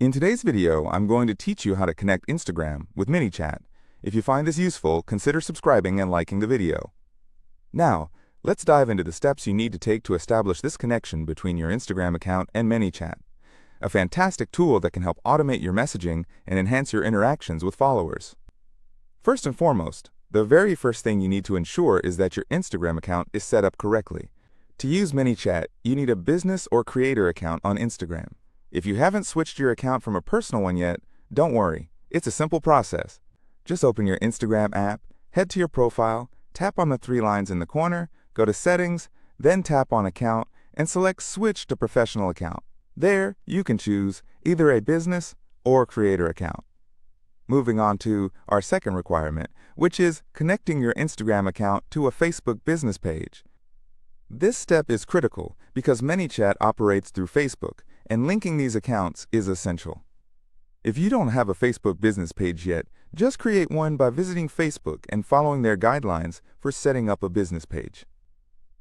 In today's video, I'm going to teach you how to connect Instagram with ManyChat. If you find this useful, consider subscribing and liking the video. Now, let's dive into the steps you need to take to establish this connection between your Instagram account and ManyChat, a fantastic tool that can help automate your messaging and enhance your interactions with followers. First and foremost, the very first thing you need to ensure is that your Instagram account is set up correctly. To use ManyChat, you need a business or creator account on Instagram. If you haven't switched your account from a personal one yet, don't worry, it's a simple process. Just open your Instagram app, head to your profile, tap on the three lines in the corner, go to Settings, then tap on Account, and select Switch to Professional Account. There, you can choose either a business or creator account. Moving on to our second requirement, which is connecting your Instagram account to a Facebook business page. This step is critical because ManyChat operates through Facebook, and linking these accounts is essential. If you don't have a Facebook business page yet, just create one by visiting Facebook and following their guidelines for setting up a business page.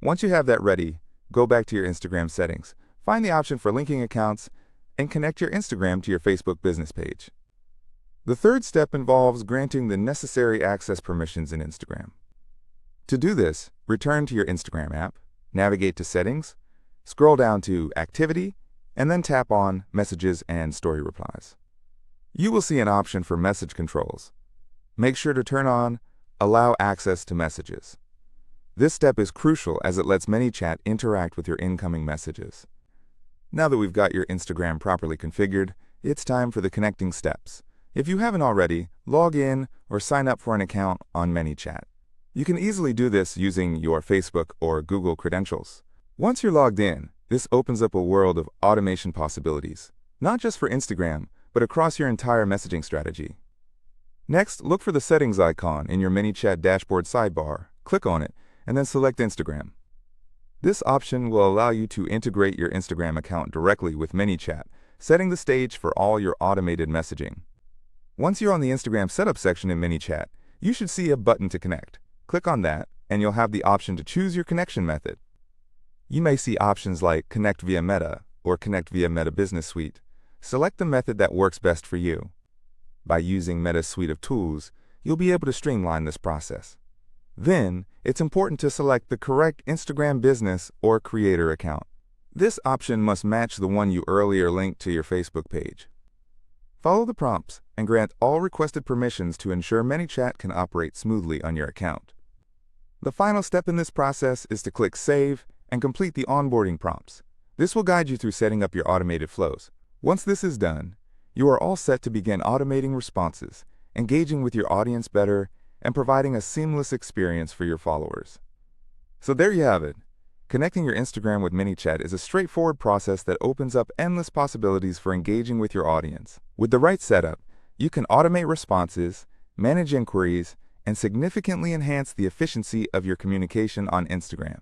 Once you have that ready, go back to your Instagram settings, find the option for linking accounts, and connect your Instagram to your Facebook business page. The third step involves granting the necessary access permissions in Instagram. To do this, return to your Instagram app, navigate to Settings, scroll down to Activity, and then tap on Messages and Story Replies. You will see an option for message controls. Make sure to turn on Allow Access to Messages. This step is crucial as it lets ManyChat interact with your incoming messages. Now that we've got your Instagram properly configured, it's time for the connecting steps. If you haven't already, log in or sign up for an account on ManyChat. You can easily do this using your Facebook or Google credentials. Once you're logged in, this opens up a world of automation possibilities, not just for Instagram, but across your entire messaging strategy. Next, look for the settings icon in your ManyChat dashboard sidebar, click on it, and then select Instagram. This option will allow you to integrate your Instagram account directly with ManyChat, setting the stage for all your automated messaging. Once you're on the Instagram setup section in ManyChat, you should see a button to connect. Click on that, and you'll have the option to choose your connection method. You may see options like Connect via Meta or Connect via Meta Business Suite. Select the method that works best for you. By using Meta's suite of tools, you'll be able to streamline this process. Then, it's important to select the correct Instagram business or creator account. This option must match the one you earlier linked to your Facebook page. Follow the prompts and grant all requested permissions to ensure ManyChat can operate smoothly on your account. The final step in this process is to click Save and complete the onboarding prompts. This will guide you through setting up your automated flows. Once this is done, you are all set to begin automating responses, engaging with your audience better, and providing a seamless experience for your followers. So there you have it. Connecting your Instagram with ManyChat is a straightforward process that opens up endless possibilities for engaging with your audience. With the right setup, you can automate responses, manage inquiries, and significantly enhance the efficiency of your communication on Instagram.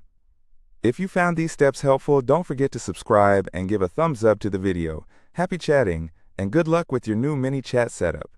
If you found these steps helpful, don't forget to subscribe and give a thumbs up to the video. Happy chatting, and good luck with your new ManyChat setup.